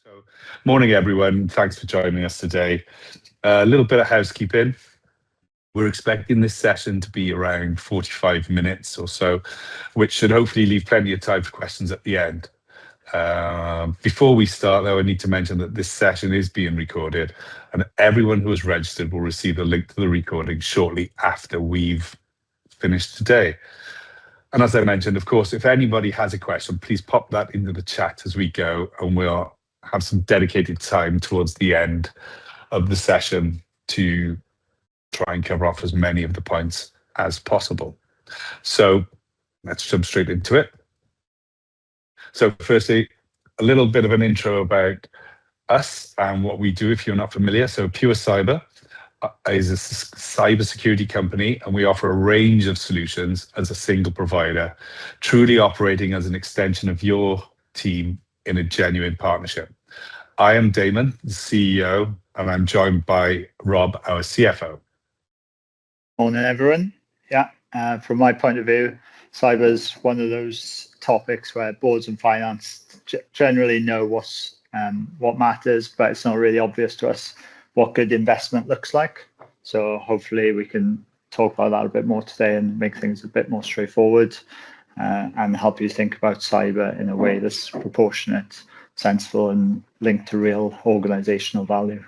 So, morning everyone. Thanks for joining us today. A little bit of housekeeping. We're expecting this session to be around 45 minutes or so, which should hopefully leave plenty of time for questions at the end. Before we start, though, I need to mention that this session is being recorded, and everyone who has registered will receive a link to the recording shortly after we've finished today. And as I mentioned, of course, if anybody has a question, please pop that into the chat as we go, and we'll have some dedicated time towards the end of the session to try and cover off as many of the points as possible. So let's jump straight into it. So firstly, a little bit of an intro about us and what we do if you're not familiar. So PureCyber is a cybersecurity company, and we offer a range of solutions as a single provider, truly operating as an extension of your team in a genuine partnership. I am Damon, the CEO, and I'm joined by Rob, our CFO. Morning, everyone. From my point of view, cyber is one of those topics where boards and finance generally know what matters, but it's not really obvious to us what good investment looks like. So hopefully we can talk about that a bit more today and make things a bit more straightforward and help you think about cyber in a way that's proportionate, sensible, and linked to real organizational value.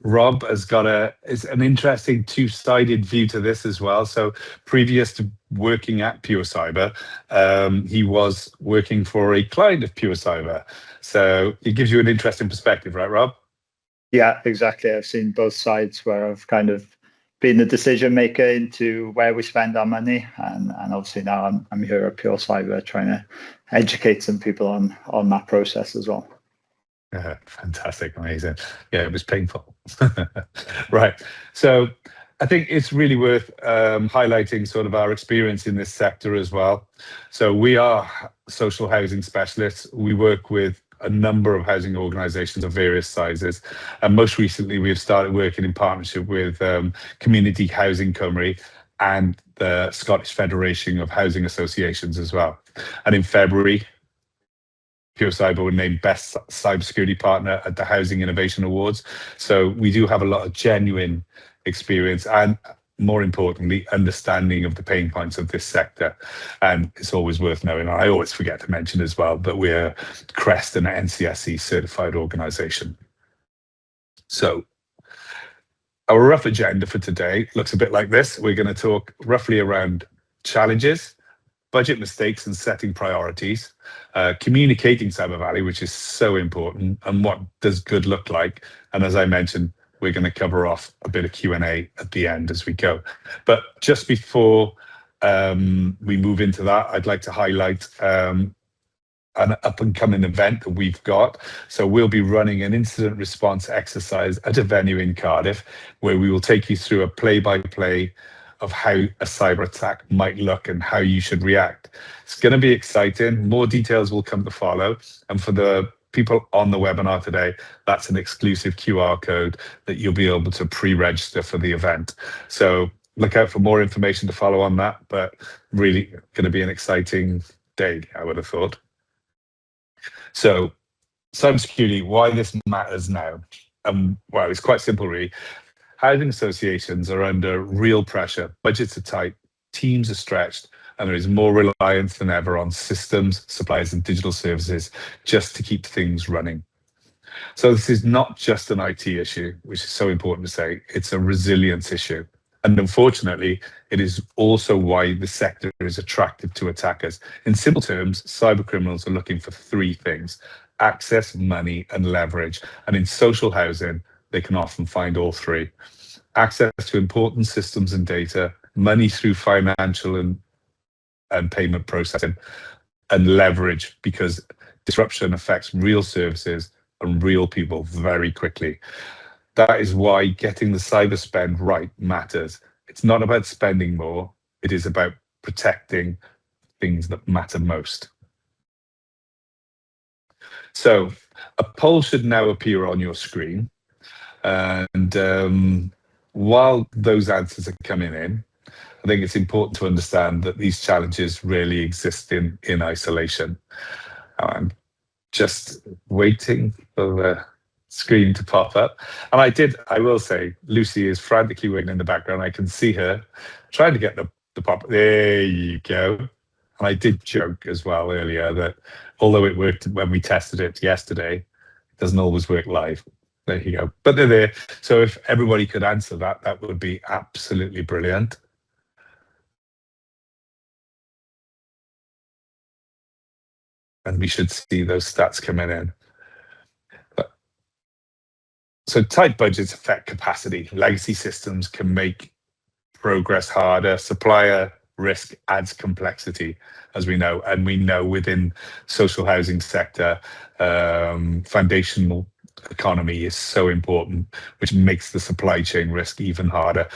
Rob has got an interesting two-sided view to this as well. So previous to working at PureCyber, he was working for a client of PureCyber. So it gives you an interesting perspective, right, Rob? Yeah, exactly. I've seen both sides where I've kind of been the decision maker into where we spend our money, and obviously now I'm here at PureCyber trying to educate some people on that process as well. Fantastic, amazing. Yeah, it was painful. Right. So I think it's really worth highlighting sort of our experience in this sector as well. So we are social housing specialists. We work with a number of housing organisations of various sizes, and most recently we've started working in partnership with Community Housing Cymru and the Scottish Federation of Housing Associations as well. And in February, PureCyber were named Best Cybersecurity Partner at the Housing Innovation Awards. So we do have a lot of genuine experience and, more importantly, understanding of the pain points of this sector. And it's always worth knowing, I always forget to mention as well, that we're CREST and NCSE certified organisation. So our rough agenda for today looks a bit like this. We're going to talk roughly around challenges, budget mistakes and setting priorities, communicating cyber value, which is so important, and what does good look like. And as I mentioned, we're going to cover off a bit of Q&A at the end as we go. But just before we move into that, I'd like to highlight an up-and-coming event that we've got. So we'll be running an incident response exercise at a venue in Cardiff, where we will take you through a play-by-play of how a cyber attack might look and how you should react. It's going to be exciting. More details will come to follow. And for the people on the webinar today, that's an exclusive QR code that you'll be able to pre-register for the event. So look out for more information to follow on that, but really going to be an exciting day, I would have thought. So cybersecurity, why this matters now? Well, it's quite simple, really. Housing associations are under real pressure. Budgets are tight, teams are stretched, and there is more reliance than ever on systems, suppliers, and digital services just to keep things running. So this is not just an IT issue, which is so important to say. It's a resilience issue. And unfortunately, it is also why the sector is attractive to attackers. In simple terms, cyber criminals are looking for three things: access, money, and leverage. And in social housing, they can often find all three. Access to important systems and data, money through financial and payment processing, and leverage because disruption affects real services and real people very quickly. That is why getting the cyber spend right matters. It's not about spending more, it is about protecting things that matter most. So a poll should now appear on your screen. And while those answers are coming in, I think it's important to understand that these challenges really exist in isolation. just waiting for the screen to pop up. And I will say, Lucy is frantically waiting in the background. I can see her trying to get the pop. There you go. And I did joke as well earlier that although it worked when we tested it yesterday, it doesn't always work live. There you go. But they're there. So if everybody could answer that, that would be absolutely brilliant. And we should see those stats coming in. So tight budgets affect capacity. Legacy systems can make progress harder. Supplier risk adds complexity, as we know, and we know within social housing sector, foundational economy is so important, which makes the supply chain risk even harder.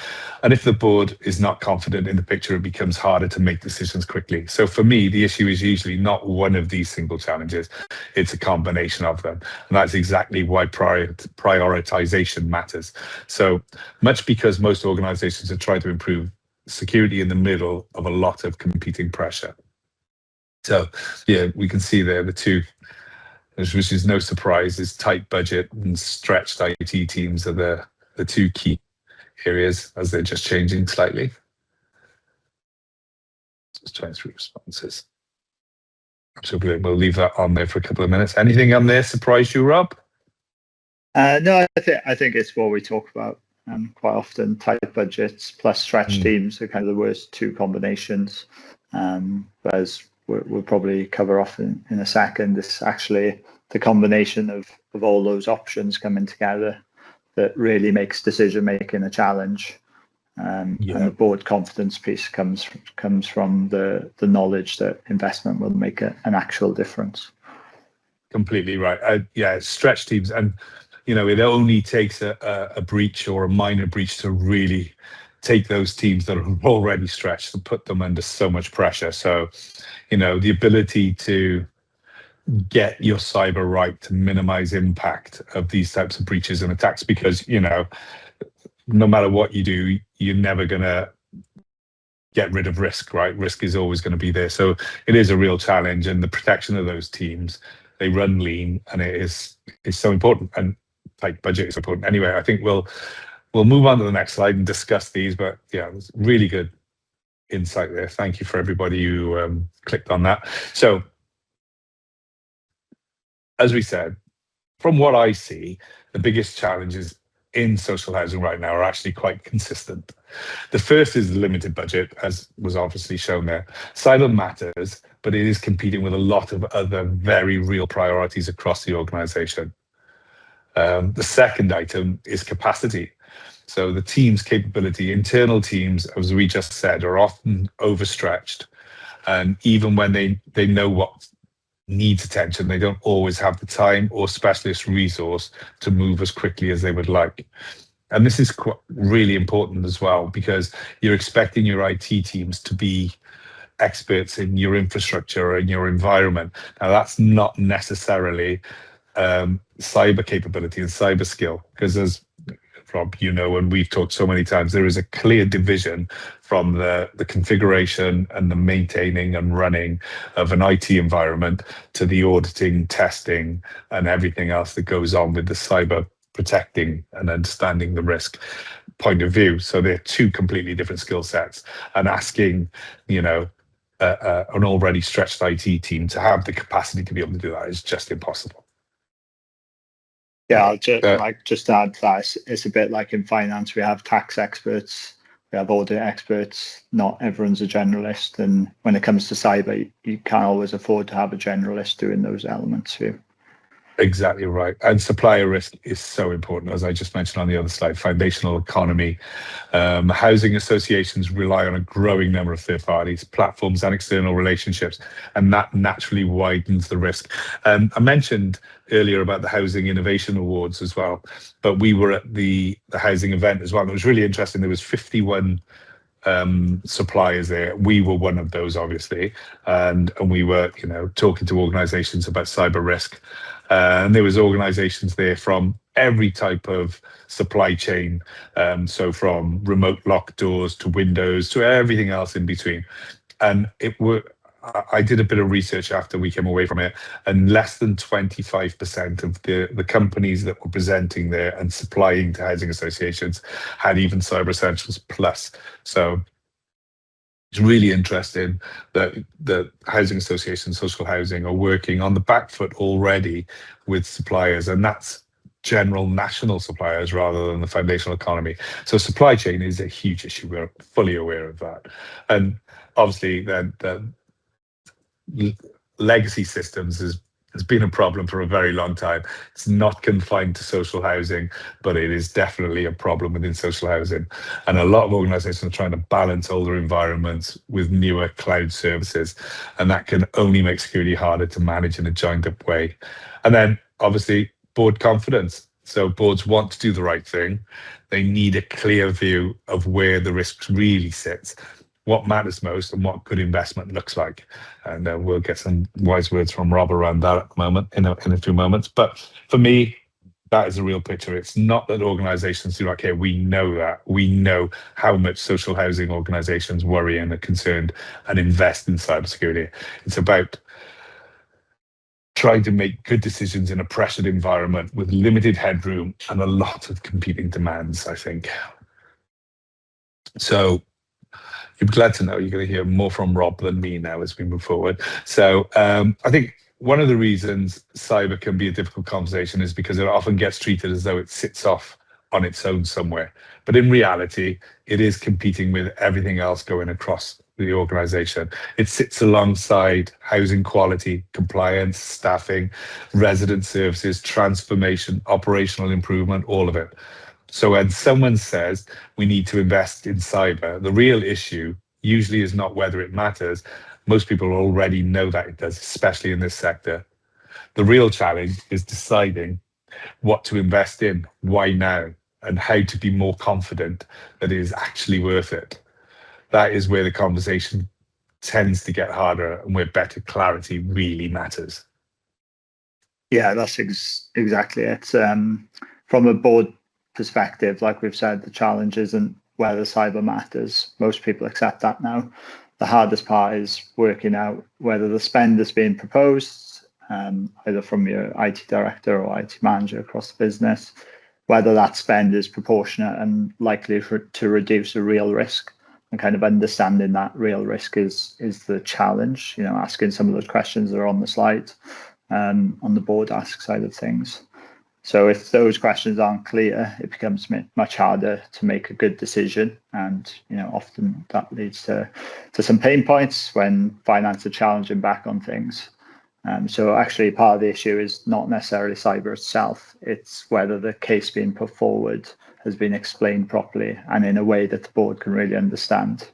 And if the board is not confident in the picture, it becomes harder to make decisions quickly. So for me, the issue is usually not one of these single challenges, it's a combination of them. And that's exactly why prioritization matters. So much because most organizations are trying to improve security in the middle of a lot of competing pressure. So yeah, we can see there the two, which is no surprise, is tight budget and stretched IT teams are the two key areas as they're just changing slightly. Just trying through responses. So we'll leave that on there for a couple of minutes. Anything on there surprise you, Rob? No, I think it's what we talk about quite often. Tight budgets plus stretch teams are kind of the worst two combinations. But as we'll probably cover off in a second, it's actually the combination of all those options coming together that really makes decision making a challenge. And the board confidence piece comes from the knowledge that investment will make an actual difference. Completely right. Yeah, stretch teams, and it only takes a breach or a minor breach to really take those teams that are already stretched and put them under so much pressure. So, the ability to get your cyber right to minimize impact of these types of breaches and attacks, because no matter what you do, you're never going to get rid of risk, right? Risk is always going to be there. So it is a real challenge, and the protection of those teams, they run lean, and it is so important, and tight budget is important. Anyway, I think we'll move on to the next slide and discuss these, but yeah, it was really good insight there. Thank you for everybody who clicked on that. So as we said, from what I see, the biggest challenges in social housing right now are actually quite consistent. The first is the limited budget, as was obviously shown there. Cyber matters, but it is competing with a lot of other very real priorities across the organization. The second item is capacity. So the team's capability, internal teams, as we just said, are often overstretched. And even when they know what needs attention, they don't always have the time or specialist resource to move as quickly as they would like. And this is really important as well, because you're expecting your IT teams to be experts in your infrastructure and your environment. Now, that's not necessarily cyber capability and cyber skill, because as Rob, and we've talked so many times, there is a clear division from the configuration and the maintaining and running of an IT environment to the auditing, testing, and everything else that goes on with the cyber protecting and understanding the risk point of view. So they're two completely different skill sets, and asking, an already stretched IT team to have the capacity to be able to do that is just impossible. Yeah, I'll just add that it's a bit like in finance. We have tax experts, we have audit experts. Not everyone's a generalist, and when it comes to cyber, you can't always afford to have a generalist doing those elements too. Exactly right. And supplier risk is so important, as I just mentioned on the other slide. Foundational economy. Housing associations rely on a growing number of third parties, platforms, and external relationships, and that naturally widens the risk. I mentioned earlier about the Housing Innovation Awards as well, but we were at the housing event as well. And it was really interesting. There was 51 suppliers there. We were one of those, obviously, and we were, talking to organizations about cyber risk. And there was organizations there from every type of supply chain, so from remote lock doors to windows to everything else in between. And I did a bit of research after we came away from it, and less than 25% of the companies that were presenting there and supplying to housing associations had even Cyber Essentials Plus. So it's really interesting that the housing associations, social housing, are working on the back foot already with suppliers, and that's general national suppliers rather than the foundational economy. So supply chain is a huge issue. We're fully aware of that, and obviously then the legacy systems has been a problem for a very long time. It's not confined to social housing, but it is definitely a problem within social housing. And a lot of organizations are trying to balance older environments with newer cloud services. And that can only make security harder to manage in a joined up way. And then obviously board confidence. So boards want to do the right thing. They need a clear view of where the risks really sit, what matters most, and what good investment looks like. And we'll get some wise words from Rob around that at the moment in a few moments. But for me, that is a real picture. It's not that organizations do, okay, we know that. We know how much social housing organizations worry and are concerned and invest in cybersecurity. It's about trying to make good decisions in a pressured environment with limited headroom and a lot of competing demands, I think. So you're glad to know you're going to hear more from Rob than me now as we move forward. So I think one of the reasons cyber can be a difficult conversation is because it often gets treated as though it sits off on its own somewhere. But in reality, it is competing with everything else going across the organization. It sits alongside housing quality, compliance, staffing, resident services, transformation, operational improvement, all of it. So when someone says we need to invest in cyber, the real issue usually is not whether it matters. Most people already know that it does, especially in this sector. The real challenge is deciding what to invest in, why now, and how to be more confident that it is actually worth it. That is where the conversation tends to get harder and where better clarity really matters. Yeah, that's exactly it. From a board perspective, like we've said, the challenge isn't whether cyber matters. Most people accept that now. The hardest part is working out whether the spend that's being proposed, either from your IT director or IT manager across the business, whether that spend is proportionate and likely to reduce a real risk. And kind of understanding that real risk is the challenge. Asking some of those questions that are on the slide. On the board ask side of things. So if those questions aren't clear, it becomes much harder to make a good decision. And often that leads to some pain points when finance are challenging back on things. So actually part of the issue is not necessarily cyber itself. It's whether the case being put forward has been explained properly and in a way that the board can really understand.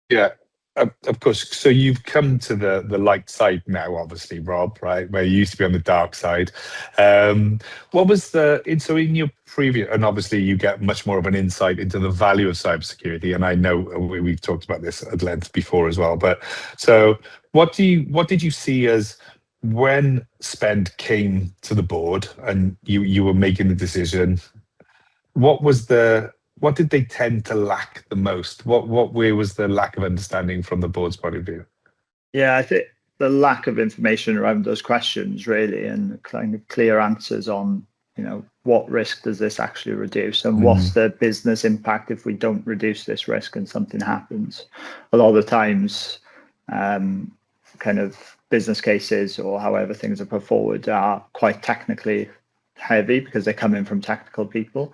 Yeah. Of course. So you've come to the light side now, obviously, Rob, right? Where you used to be on the dark side. What was in your previous, and obviously you get much more of an insight into the value of cybersecurity. And I know we've talked about this at length before as well. But so what did you see as when spend came to the board and you were making the decision? What did they tend to lack the most? Where was the lack of understanding from the board's point of view? Yeah, I think the lack of information around those questions really, and kind of clear answers on, what risk does this actually reduce, and what's the business impact if we don't reduce this risk and something happens. A lot of the times, kind of business cases or however things are put forward are quite technically heavy because they're coming from technical people.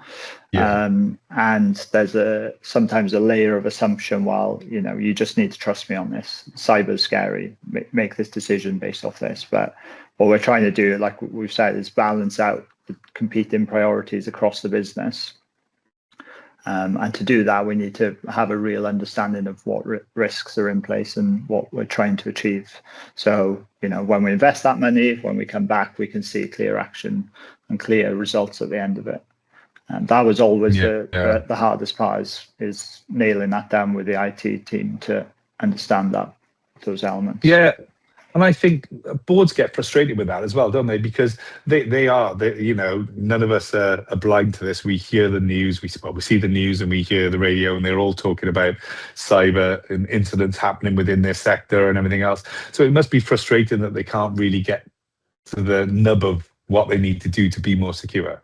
Yeah. And there's sometimes a layer of assumption, well, you just need to trust me on this. Cyber's scary. Make this decision based off this. But what we're trying to do, like we've said, is balance out the competing priorities across the business. And to do that, we need to have a real understanding of what risks are in place and what we're trying to achieve. So, when we invest that money, when we come back, we can see clear action and clear results at the end of it. And that was always the hardest part is nailing that down with the IT team to understand those elements. Yeah. And I think boards get frustrated with that as well, don't they? Because none of us are blind to this. We hear the news, we see the news and we hear the radio, and they're all talking about cyber and incidents happening within their sector and everything else. So it must be frustrating that they can't really get to the nub of what they need to do to be more secure.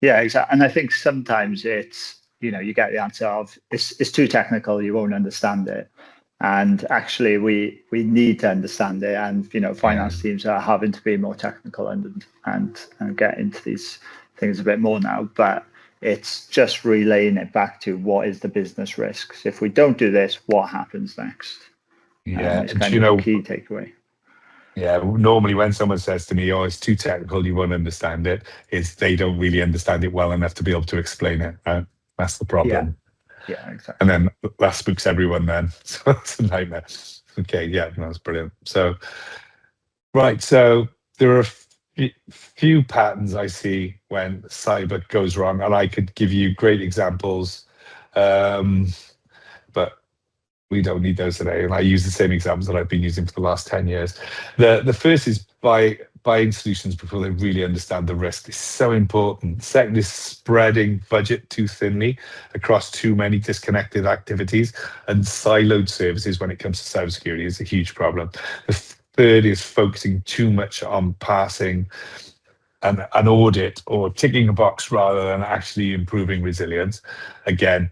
Yeah, exactly. And I think sometimes it's, you get the answer of it's too technical, you won't understand it. And actually we need to understand it. And, finance teams are having to be more technical and get into these things a bit more now. But it's just relaying it back to what is the business risks. If we don't do this, what happens next? Yeah, It's kind of the key takeaway. Yeah, normally when someone says to me, "Oh, it's too technical, you won't understand it," is they don't really understand it well enough to be able to explain it. That's the problem. Yeah, exactly. And then that spooks everyone then. So it's a nightmare. Okay, yeah, that's brilliant. So, right, so there are a few patterns I see when cyber goes wrong, and I could give you great examples, but we don't need those today. And I use the same examples that I've been using for the last 10 years. The first is buying solutions before they really understand the risk. It's so important. Second is spreading budget too thinly across too many disconnected activities and siloed services when it comes to cybersecurity is a huge problem. The third is focusing too much on passing an audit or ticking a box rather than actually improving resilience. Again,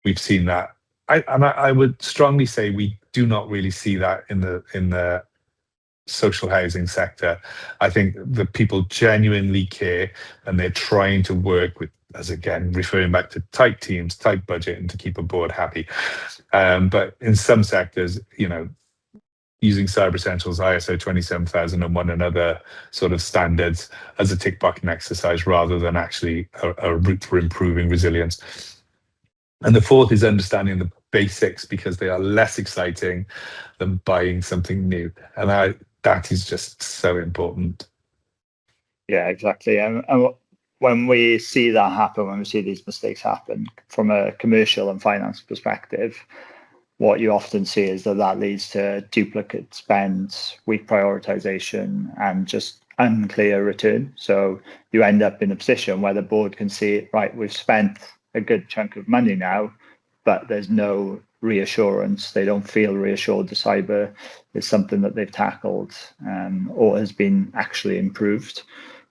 we've seen that. I would strongly say we do not really see that in the social housing sector. I think the people genuinely care and they're trying to work with, as again, referring back to tight teams, tight budget, and to keep a board happy. But in some sectors, using Cyber Essentials, ISO 27001 and other sort of standards as a tick box exercise rather than actually a route for improving resilience. And the fourth is understanding the basics because they are less exciting than buying something new. And that is just so important. Yeah, exactly. And when we see that happen, when we see these mistakes happen from a commercial and finance perspective, what you often see is that leads to duplicate spends, weak prioritization, and just unclear return. So you end up in a position where the board can see, right, we've spent a good chunk of money now, but there's no reassurance. They don't feel reassured the cyber is something that they've tackled or has been actually improved.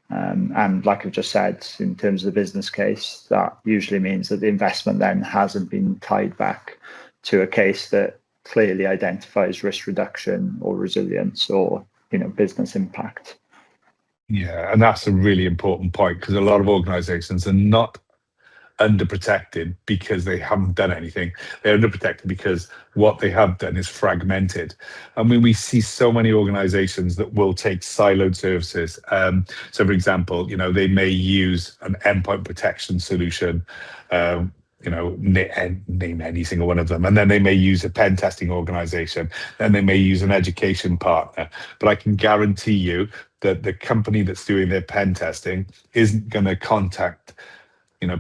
And like I've just said, in terms of the business case, that usually means that the investment then hasn't been tied back to a case that clearly identifies risk reduction or resilience or business impact. Yeah, and that's a really important point because a lot of organizations are not underprotected because they haven't done anything. They're underprotected because what they have done is fragmented. I mean, we see so many organizations that will take siloed services. So, for example, they may use an endpoint protection solution, name any single one of them. And then they may use a pen testing organization. Then they may use an education partner. But I can guarantee you that the company that's doing their pen testing isn't going to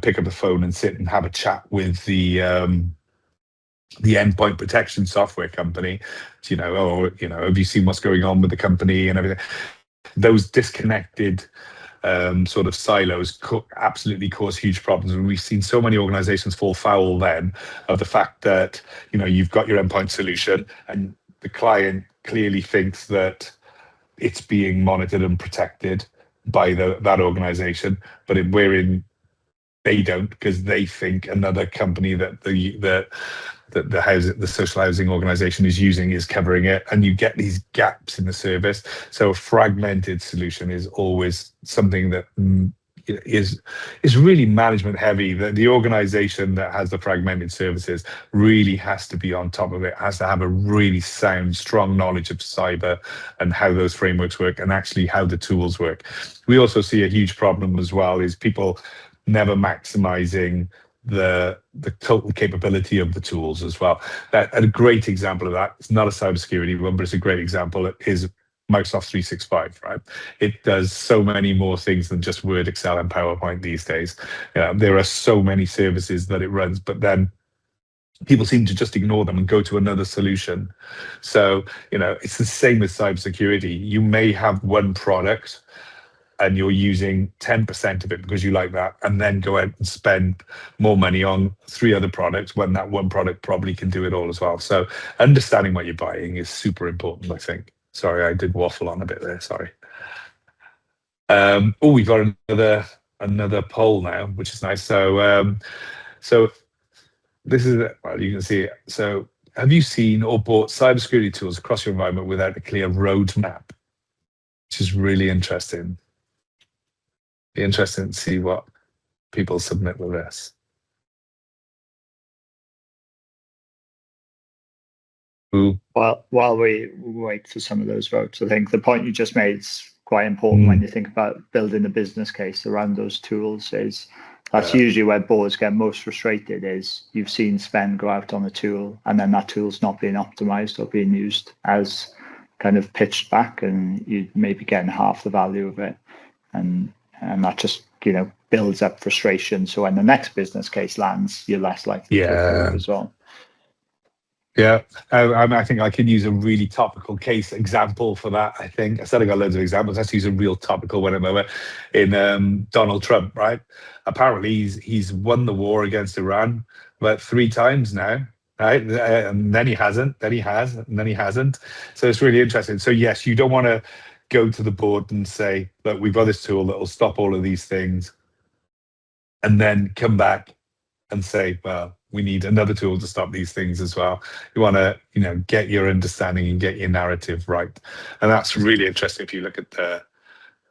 pick up the phone and sit and have a chat with the endpoint protection software company, have you seen what's going on with the company and everything? Those disconnected sort of silos absolutely cause huge problems. And we've seen so many organizations fall foul then of the fact that, you've got your endpoint solution and the client clearly thinks that it's being monitored and protected by that organization, but they don't because they think another company that the social housing organization is using is covering it, and you get these gaps in the service. So a fragmented solution is always something that is really management heavy. The organization that has the fragmented services really has to be on top of it, has to have a really sound, strong knowledge of cyber and how those frameworks work and actually how the tools work. We also see a huge problem as well is people never maximizing the total capability of the tools as well. A great example of that, it's not a cybersecurity one, but it's a great example, is Microsoft 365, right? It does so many more things than just Word, Excel, and PowerPoint these days. There are so many services that it runs, but then people seem to just ignore them and go to another solution. So, it's the same with cybersecurity. You may have one product and you're using 10% of it because you like that, and then go out and spend more money on 3 other products when that one product probably can do it all as well. So understanding what you're buying is super important, I think. Sorry, I did waffle on a bit there. Sorry. We've got another poll now, which is nice. So this is well, you can see it. So have you seen or bought cybersecurity tools across your environment without a clear roadmap? Which is really interesting. Be interesting to see what people submit with this. Ooh. While we wait for some of those votes, I think the point you just made is quite important when you think about building a business case around those tools. Is that's usually where boards get most frustrated. Is you've seen spend go out on a tool, and then that tool's not being optimized or being used as kind of pitched back, and you maybe getting half the value of it, and that just builds up frustration. So when the next business case lands, you're less likely to approve as well. Yeah, I think I can use a really topical case example for that. I think I said I got loads of examples. Let's use a real topical one at the moment in Donald Trump, right? Apparently, he's won the war against Iran about 3 times now, right? And then he hasn't, then he has, and then he hasn't. So it's really interesting. So yes, you don't want to go to the board and say, look, we've got this tool that will stop all of these things, and then come back and say, well, we need another tool to stop these things as well. You want to, get your understanding and get your narrative right. And that's really interesting if you look at the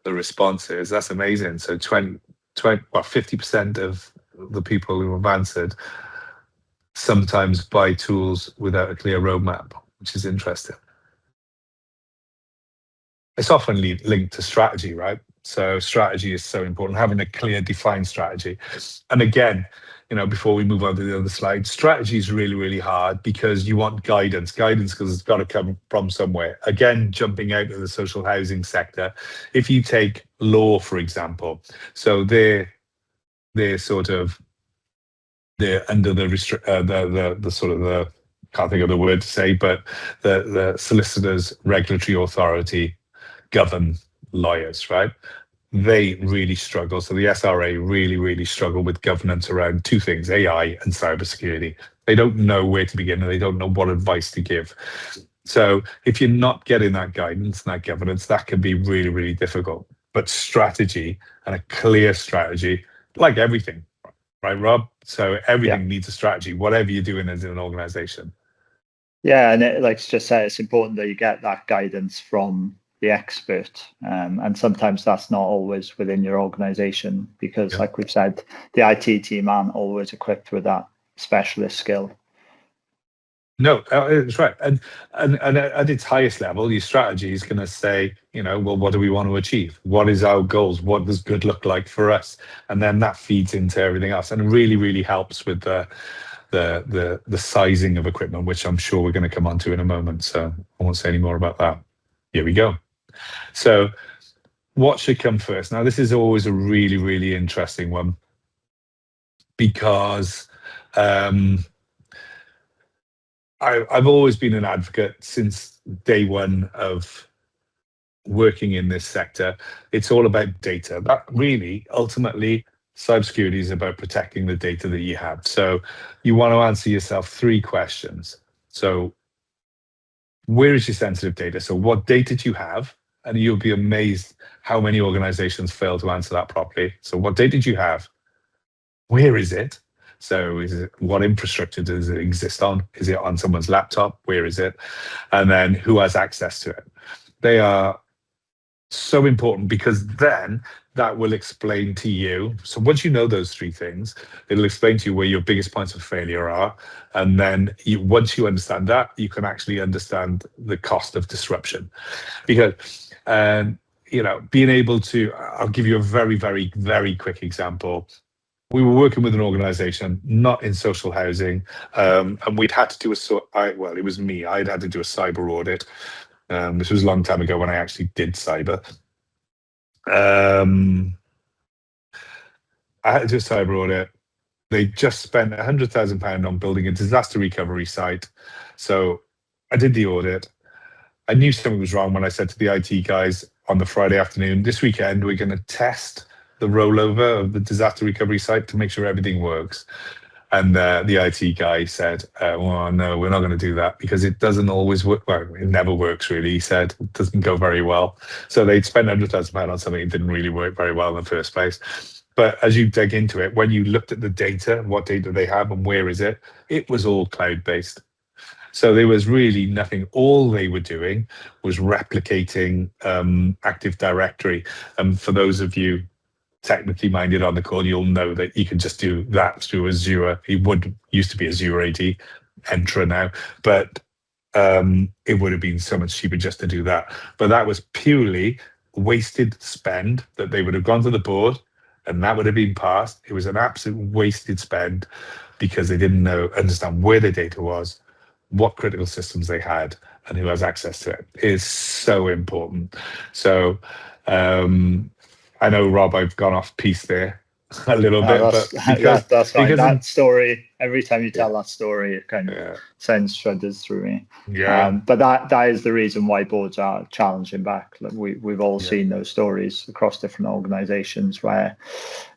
responses. That's amazing. So 50% of the people who have answered sometimes buy tools without a clear roadmap, which is interesting. It's often linked to strategy, right? So strategy is so important, having a clear, defined strategy. And again, before we move on to the other slide, strategy is really, really hard because you want guidance because it's got to come from somewhere. Again, jumping out of the social housing sector, if you take law, for example, so they're sort of, they're under the sort of the, can't think of the word to say, but the solicitors regulatory authority govern lawyers, right? They really struggle. So the SRA really, really struggle with governance around 2 things, AI and cybersecurity. They don't know where to begin and they don't know what advice to give. So if you're not getting that guidance and that governance, that can be really, really difficult. But strategy and a clear strategy, like everything, right, Rob? So everything needs a strategy, whatever you're doing as an organization. Yeah, and like just say, it's important that you get that guidance from the expert, and sometimes that's not always within your organization because, like we've said, the IT team aren't always equipped with that specialist skill. No, it's right. And at its highest level, your strategy is going to say, well, what do we want to achieve? What is our goals? What does good look like for us? And then that feeds into everything else, and it really, really helps with the sizing of equipment, which I'm sure we're going to come on to in a moment. So I won't say any more about that. Here we go. So what should come first? Now, this is always a really, really interesting one because I've always been an advocate since day one of working in this sector. It's all about data. That really, ultimately, cybersecurity is about protecting the data that you have. So you want to answer yourself 3 questions. So where is your sensitive data? So what data do you have? And you'll be amazed how many organizations fail to answer that properly. So what data do you have? Where is it? So what infrastructure does it exist on? Is it on someone's laptop? Where is it? And then who has access to it? They are so important because then that will explain to you. So once you know those 3 things, it'll explain to you where your biggest points of failure are. And then once you understand that, you can actually understand the cost of disruption. Because, being able to, I'll give you a very, very, very quick example. We were working with an organization, not in social housing, and we'd had to do it was me. I'd had to do a cyber audit. This was a long time ago when I actually did cyber. I had to do a cyber audit. they just spent £100,000 on building a disaster recovery site. So I did the audit. I knew something was wrong when I said to the IT guys on the Friday afternoon, this weekend, we're going to test the rollover of the disaster recovery site to make sure everything works. And the IT guy said, well, no, we're not going to do that because it doesn't always work. Well, it never works, really. He said it doesn't go very well. So they'd spent £100,000 on something that didn't really work very well in the first place. But as you dig into it, when you looked at the data, what data they have and where is it, it was all cloud-based. So there was really nothing. All they were doing was replicating Active Directory. And for those of you technically minded on the call, you'll know that you can just do that through Azure. It would used to be Azure AD Entra now, but it would have been so much cheaper just to do that. But that was purely wasted spend that they would have gone to the board and that would have been passed. It was an absolute wasted spend because they didn't understand where the data was, what critical systems they had, and who has access to it. It is so important. So I know, Rob, I've gone off piece there a little bit, That's but because that's fine. because That story, every time you tell yeah, that story, it kind of yeah, sends shudders through me. yeah, But that is the reason why boards are challenging back. Like we've all yeah, seen those stories across different organizations where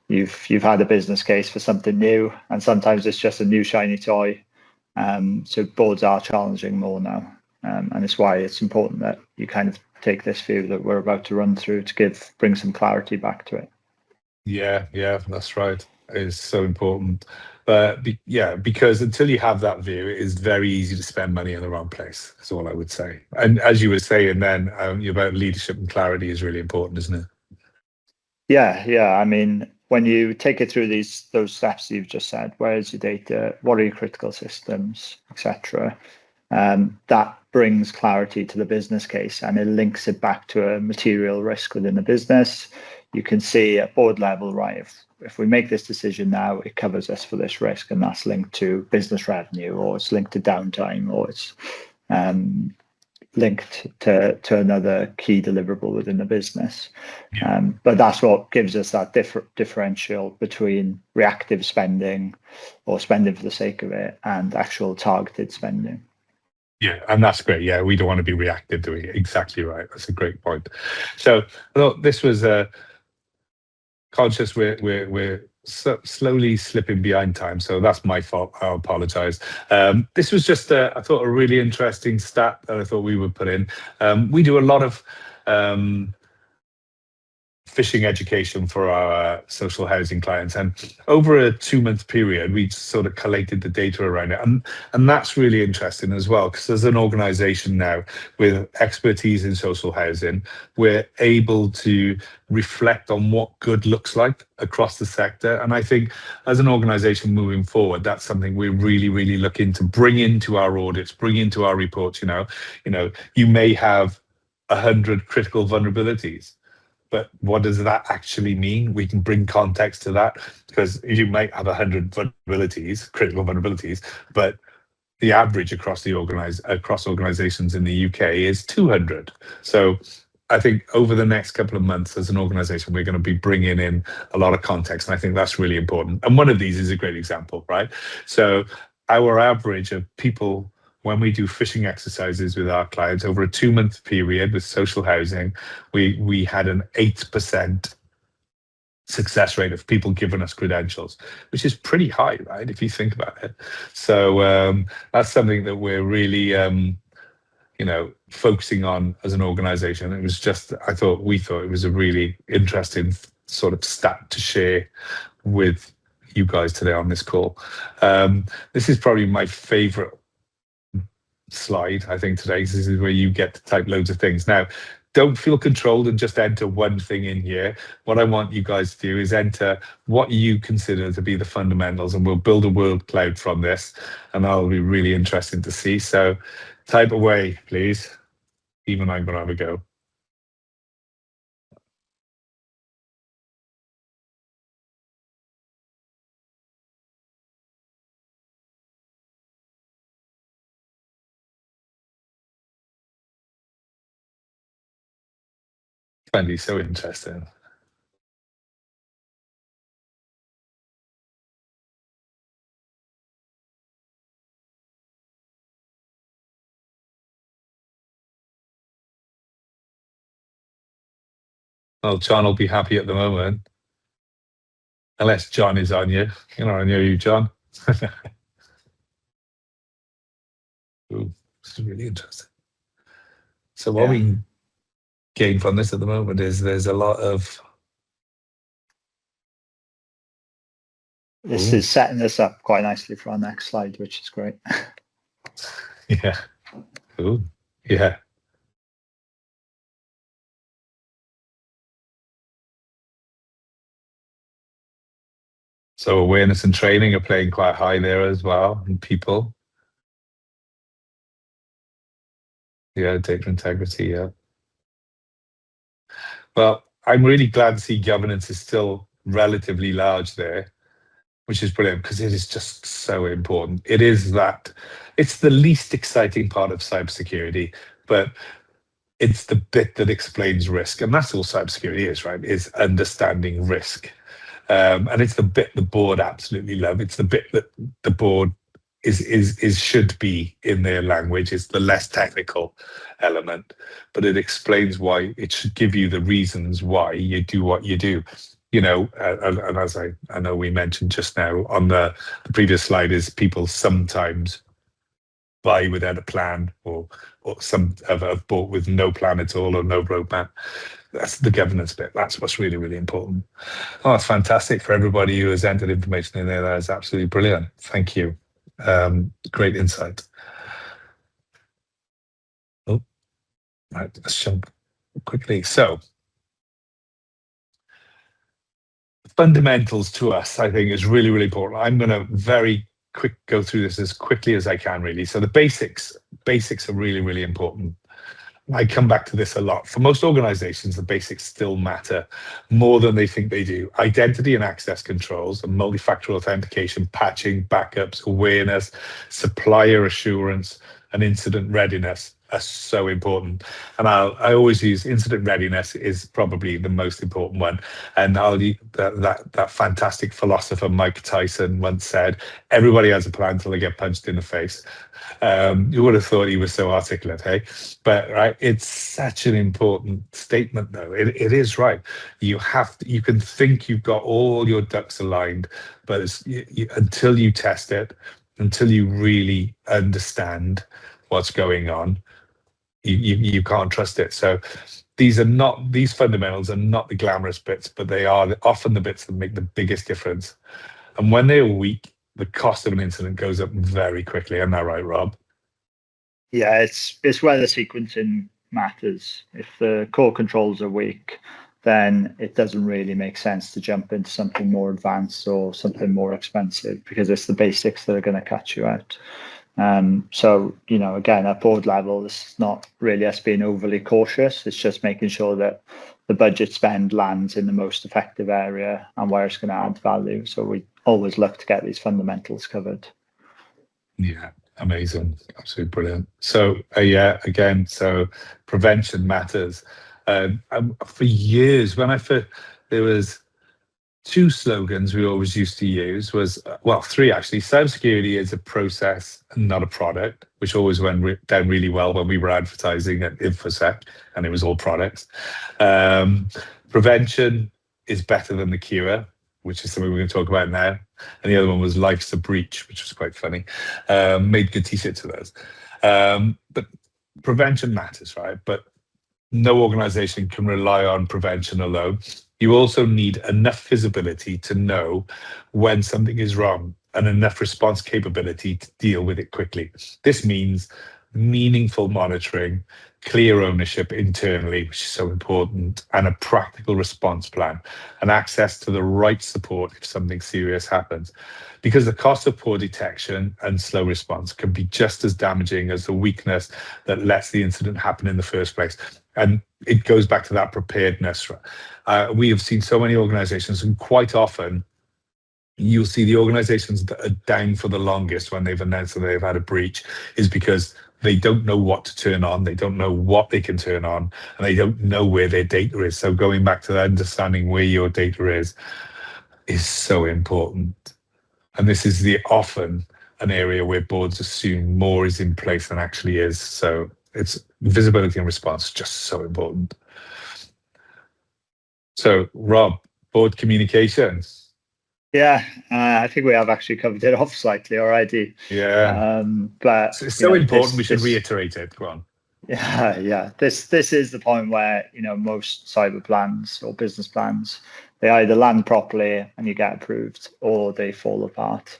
you've had a business case for something new, and sometimes it's just a new shiny toy. So boards are challenging more now, and it's why it's important that you kind of take this view that we're about to run through to bring some clarity back to it. yeah. That's right. It is so important. But yeah, because until you have that view, it is very easy to spend money in the wrong place. That's all I would say. And as you were saying, then about leadership and clarity is really important, isn't it? Yeah. I mean, when you take it through those steps you've just said, where is your data? What are your critical systems, etc. That brings clarity to the business case and it links it back to a material risk within the business. You can see at board level, right? If we make this decision now, it covers us for this risk, and that's linked to business revenue, or it's linked to downtime, or it's um, linked to another key deliverable within the business. Yeah. But that's what gives us that differential between reactive spending or spending for the sake of it and actual targeted spending. Yeah, and that's great. Yeah, we don't want to be reactive doing it. Exactly right. That's a great point. So, look, this was conscious we're slowly slipping behind time, so that's my fault. I apologize. This was just I thought a really interesting stat that I thought we would put in. We do a lot of phishing education for our social housing clients, and over a 2-month period we sort of collated the data around it, and that's really interesting as well, because as an organization now with expertise in social housing, we're able to reflect on what good looks like across the sector. And I think as an organization moving forward, that's something we're really looking to bring into our audits, bring into our reports. You may have 100 critical vulnerabilities, but what does that actually mean? We can bring context to that, because you might have 100 vulnerabilities, critical vulnerabilities, but the average across organizations in the UK is 200. So I think over the next couple of months as an organization, we're going to be bringing in a lot of context. And I think that's really important. And one of these is a great example, right? So our average of people, when we do phishing exercises with our clients over a 2-month period with social housing, we had an 8% success rate of people giving us credentials, which is pretty high, right? If you think about it. So that's something that we're really, focusing on as an organization. It was just, we thought it was a really interesting sort of stat to share with you guys today on this call. This is probably my favorite slide, I think, today. This is where you get to type loads of things. Now, don't feel controlled and just enter one thing in here. What I want you guys to do is enter what you consider to be the fundamentals, and we'll build a world cloud from this, and that'll be really interesting to see. So type away, please. Even I'm going to have a go. Find these so interesting. Well, John will be happy at the moment, unless John is on you. You know, on you, John. Ooh, this is really interesting. So what Yeah. we gain from this at the moment is there's a lot of. This Ooh, is setting this up quite nicely for our next slide, which is great. yeah. Ooh, yeah. So awareness and training are playing quite high there as well, and people. Yeah, data integrity. Yeah. Well, I'm really glad to see governance is still relatively large there, which is brilliant because it is just so important. It is that it's the least exciting part of cybersecurity, but it's the bit that explains risk, and that's all cybersecurity is, right? Is understanding risk. And it's the bit the board absolutely love. It's the bit that the board is should be in their language. It's the less technical element, but it explains why. It should give you the reasons why you do what you do. You know, and as I know we mentioned just now on the previous slide, is people sometimes buy without a plan, or some have bought with no plan at all or no roadmap. That's the governance bit. That's what's really, really important. Oh, it's fantastic for everybody who has entered information in there. That is absolutely brilliant. Thank you. Great insight. Oh, right, let's jump quickly. So, fundamentals to us, I think, is really, really important. I'm going to very quick go through this as quickly as I can, really. So the basics are really, really important. I come back to this a lot. For most organizations, the basics still matter more than they think they do. Identity and access controls and multi-factor authentication, patching, backups, awareness, supplier assurance, and incident readiness are so important. And I always use incident readiness is probably the most important one. And that fantastic philosopher Mike Tyson once said, "Everybody has a plan until they get punched in the face." You would have thought he was so articulate, hey? But right, it's such an important statement, though. It is right. You can think you've got all your ducks aligned, but until you test it, until you really understand what's going on, you can't trust it. So these fundamentals are not the glamorous bits, but they are often the bits that make the biggest difference. And when they're weak, the cost of an incident goes up very quickly. Am I right, Rob? Yeah, it's where the sequencing matters. If the core controls are weak, then it doesn't really make sense to jump into something more advanced or something more expensive because it's the basics that are going to catch you out. So, again, at board level, this is not really us being overly cautious. It's just making sure that the budget spend lands in the most effective area and where it's going to add value. So we always look to get these fundamentals covered. Yeah, amazing. Absolutely brilliant. So, yeah, again, so prevention matters. For years, there was two slogans we always used to use was, well, three actually. Cybersecurity is a process and not a product, which always went down really well when we were advertising at InfoSec, and it was all products. Prevention is better than the cure, which is something we're going to talk about now. And the other one was life's a breach, which was quite funny. Made good t-shirts of those. But prevention matters, right? But no organization can rely on prevention alone. You also need enough visibility to know when something is wrong and enough response capability to deal with it quickly. This means meaningful monitoring, clear ownership internally, which is so important, and a practical response plan and access to the right support if something serious happens. Because the cost of poor detection and slow response can be just as damaging as the weakness that lets the incident happen in the first place. And it goes back to that preparedness. We have seen so many organizations, and quite often you'll see the organizations that are down for the longest when they've announced that they've had a breach is because they don't know what to turn on, they don't know what they can turn on, and they don't know where their data is. So going back to understanding where your data is so important. And this is the often an area where boards assume more is in place than actually is. So it's visibility and response just so important. So, Rob, board communications. Yeah, I think we have actually covered it off slightly already. Yeah. But It's you so know, important. We should reiterate it. Go on. yeah. This is the point where most cyber plans or business plans, they either land properly and you get approved, or they fall apart.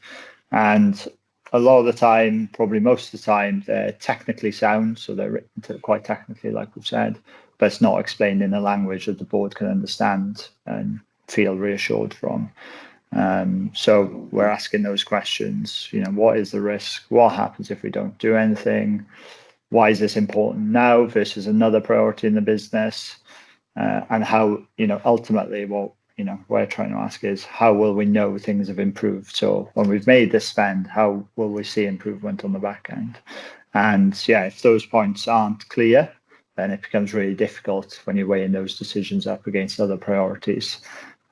And a lot of the time, probably most of the time, they're technically sound, so they're written quite technically, like we've said, but it's not explained in a language that the board can understand and feel reassured from. So we're asking those questions. What is the risk? What happens if we don't do anything? Why is this important now versus another priority in the business? And how, ultimately, what we're trying to ask is, how will we know things have improved? So when we've made this spend, how will we see improvement on the back end? And yeah, if those points aren't clear, then it becomes really difficult when you're weighing those decisions up against other priorities.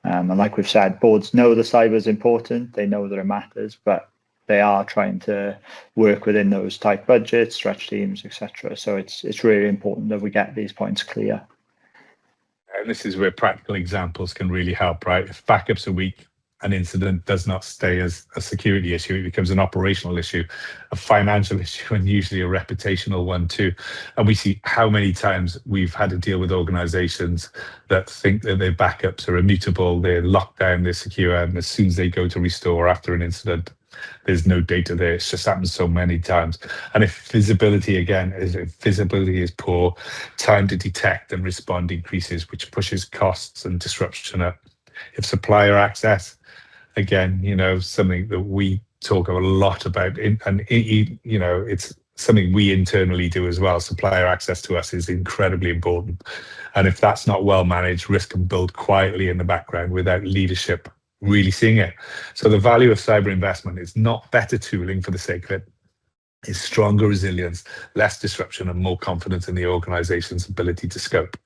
And like we've said, boards know the cyber is important. They know that it matters, but they are trying to work within those tight budgets, stretch teams, etc. So it's really important that we get these points clear. And this is where practical examples can really help, right? If backups are weak, an incident does not stay as a security issue. It becomes an operational issue, a financial issue, and usually a reputational one too. And we see how many times we've had to deal with organizations that think that their backups are immutable, they're locked down, they're secure, and as soon as they go to restore after an incident, there's no data there. It's just happened so many times. And if visibility is poor, time to detect and respond increases, which pushes costs and disruption up. If supplier access, again, something that we talk a lot about, it's something we internally do as well. Supplier access to us is incredibly important. And if that's not well managed, risk can build quietly in the background without leadership really seeing it. So the value of cyber investment is not better tooling for the sake of it. It's stronger resilience, less disruption, and more confidence in the organization's ability to scope.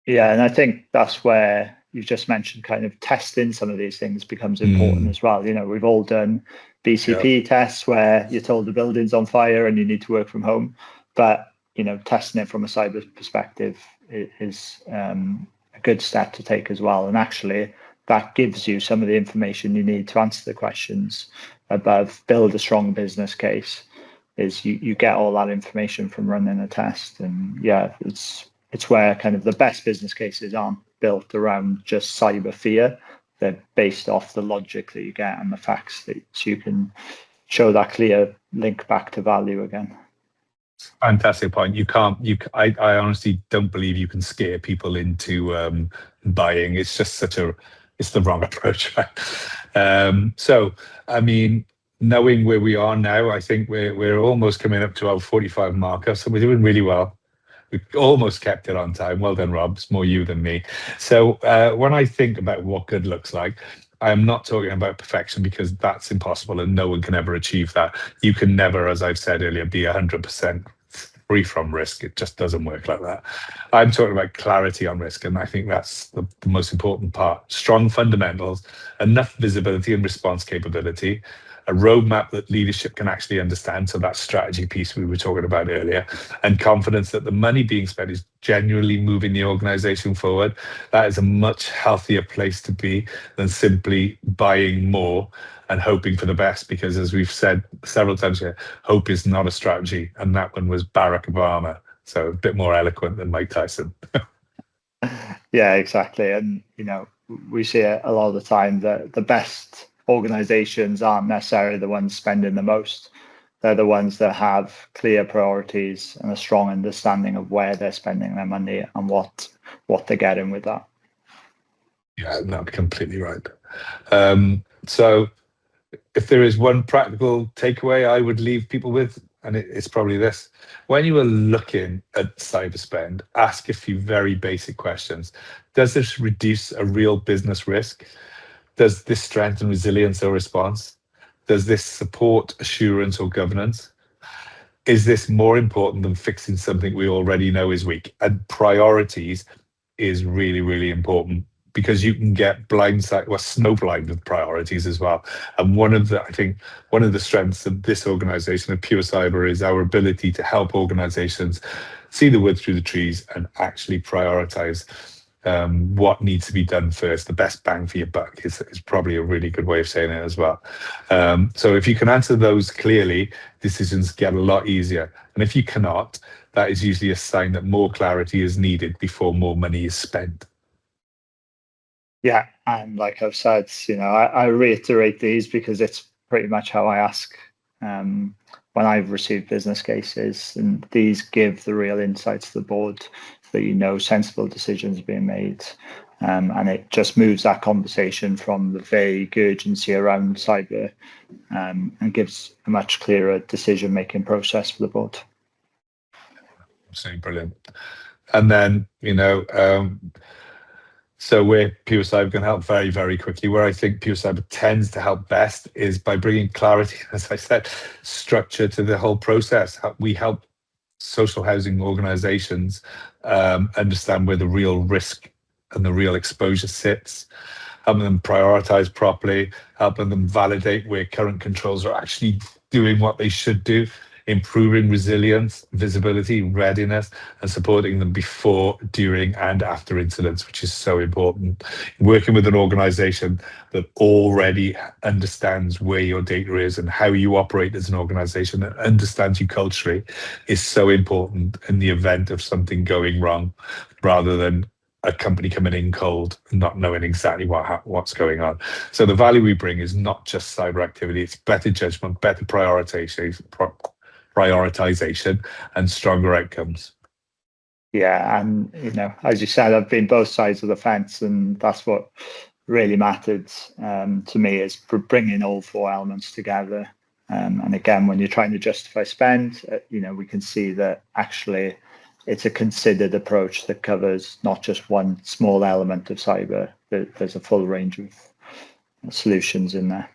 Yeah, and I think that's where you've just mentioned kind of testing some of these things becomes important as well. We've all done BCP tests where you're told the building's on fire and you need to work from home, but testing it from a cyber perspective is a good step to take as well. And actually, that gives you some of the information you need to answer the questions above, build a strong business case. Is you get all that information from running a test. And yeah, it's where kind of the best business cases aren't built around just cyber fear. They're based off the logic that you get and the facts that you can show that clear link back to value again. Fantastic point. I honestly don't believe you can scare people into buying. It's just it's the wrong approach, right? So, I mean, knowing where we are now, I think we're almost coming up to our 45 marker. So we're doing really well. We almost kept it on time. Well done, Rob. It's more you than me. So when I think about what good looks like, I'm not talking about perfection, because that's impossible and no one can ever achieve that. You can never, as I've said earlier, be 100% free from risk. It just doesn't work like that. I'm talking about clarity on risk, and I think that's the most important part. Strong fundamentals, enough visibility and response capability, a roadmap that leadership can actually understand. So that strategy piece we were talking about earlier, and confidence that the money being spent is genuinely moving the organization forward. That is a much healthier place to be than simply buying more and hoping for the best, because as we've said several times here, hope is not a strategy. And that one was Barack Obama. So a bit more eloquent than Mike Tyson. Yeah, exactly. And, we see it a lot of the time that the best organizations aren't necessarily the ones spending the most. They're the ones that have clear priorities and a strong understanding of where they're spending their money and what they're getting with that. Yeah, no, completely right. So if there is one practical takeaway I would leave people with, and it's probably this: when you are looking at cyber spend, ask a few very basic questions. Does this reduce a real business risk? Does this strengthen resilience or response? Does this support assurance or governance? Is this more important than fixing something we already know is weak? And priorities is really, really important, because you can get snowblind with priorities as well. And I think one of the strengths of this organization, of PureCyber, is our ability to help organizations see the wood through the trees and actually prioritize. what needs to be done first. The best bang for your buck is probably a really good way of saying it as well. So if you can answer those clearly, decisions get a lot easier. And if you cannot, that is usually a sign that more clarity is needed before more money is spent. Yeah, and like I've said, I reiterate these because it's pretty much how I ask when I've received business cases, and these give the real insights to the board that sensible decisions are being made, and it just moves that conversation from the vague urgency around cyber, and gives a much clearer decision-making process for the board. Absolutely brilliant. And then, so where PureCyber can help very, very quickly, where I think PureCyber tends to help best is by bringing clarity, as I said, structure to the whole process. We help social housing organizations understand where the real risk and the real exposure sits, helping them prioritize properly, helping them validate where current controls are actually doing what they should do, improving resilience, visibility, readiness, and supporting them before, during, and after incidents, which is so important. Working with an organization that already understands where your data is and how you operate as an organization and understands you culturally is so important in the event of something going wrong, rather than a company coming in cold and not knowing exactly what's going on. So the value we bring is not just cyber activity, it's better judgment, better prioritization, and stronger outcomes. Yeah, and as you said, I've been both sides of the fence, and that's what really mattered to me, is bringing all four elements together. And again, when you're trying to justify spend, we can see that actually it's a considered approach that covers not just one small element of cyber. There's a full range of solutions in there.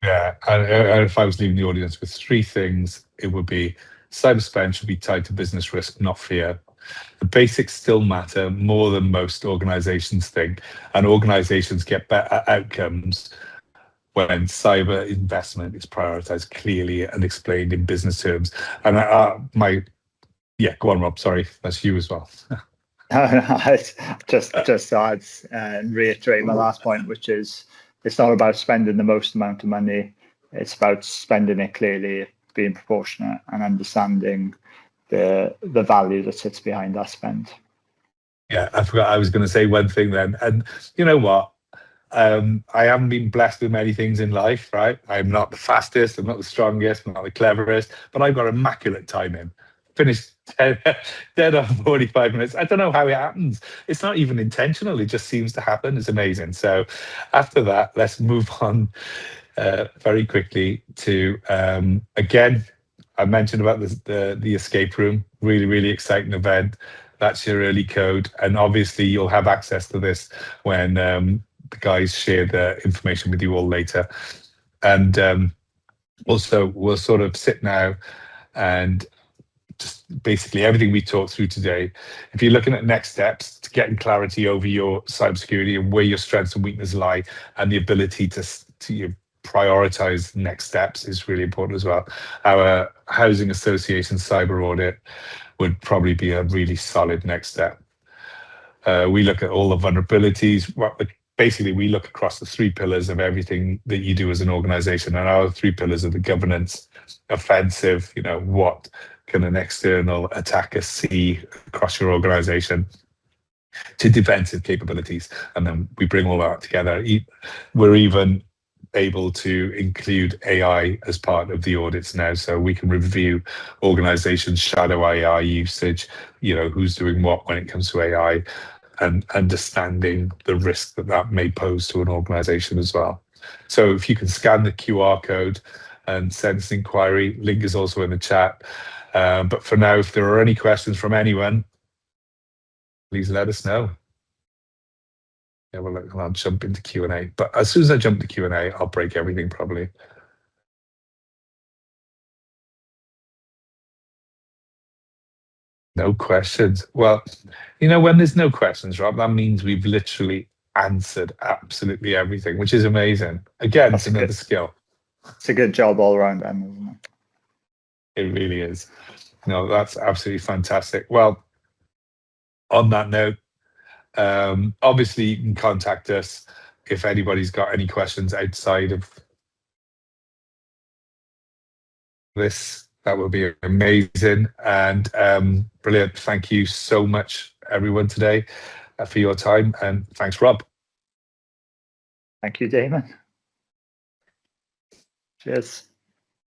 Yeah, and if I was leaving the audience with three things, it would be cyber spend should be tied to business risk, not fear. The basics still matter more than most organizations think, and organizations get better outcomes when cyber investment is prioritized clearly and explained in business terms. And go on, Rob. Sorry, that's you as well. just to add and reiterate my last point, which is it's not about spending the most amount of money. It's about spending it clearly, being proportionate, and understanding the value that sits behind that spend. Yeah, I forgot I was going to say one thing then. And you know what? I haven't been blessed with many things in life, right? I'm not the fastest, I'm not the strongest, I'm not the cleverest, but I've got immaculate timing. Finished dead on 45 minutes. I don't know how it happens. It's not even intentional. It just seems to happen. It's amazing. So after that, let's move on very quickly to, again, I mentioned about the escape room. Really, really exciting event. That's your early code. And obviously you'll have access to this when the guys share the information with you all later. And also we'll sort of sit now and just basically everything we talked through today. If you're looking at next steps to getting clarity over your cybersecurity and where your strengths and weaknesses lie, and the ability to prioritize next steps is really important as well. Our housing association cyber audit would probably be a really solid next step. We look at all the vulnerabilities. Basically, we look across the three pillars of everything that you do as an organization, and our three pillars are the governance, offensive, what can an external attacker see across your organization, to defensive capabilities. And then we bring all that together. We're even able to include AI as part of the audits now, so we can review organizations' shadow AI usage, who's doing what when it comes to AI, and understanding the risk that may pose to an organization as well. So if you can scan the QR code and send us an inquiry, link is also in the chat. But for now, if there are any questions from anyone, please let us know. Yeah, well, I'll jump into Q&A. But as soon as I jump to Q&A, I'll break everything probably. No questions. Well, when there's no questions, Rob, that means we've literally answered absolutely everything, which is amazing. Again, it's another skill. It's a good job all around, then, isn't it? It really is. No, that's absolutely fantastic. Well, on that note, Obviously, you can contact us if anybody's got any questions outside of this. That would be amazing and brilliant. Thank you so much, everyone, today for your time, and thanks, Rob. Thank you, Damon. Cheers.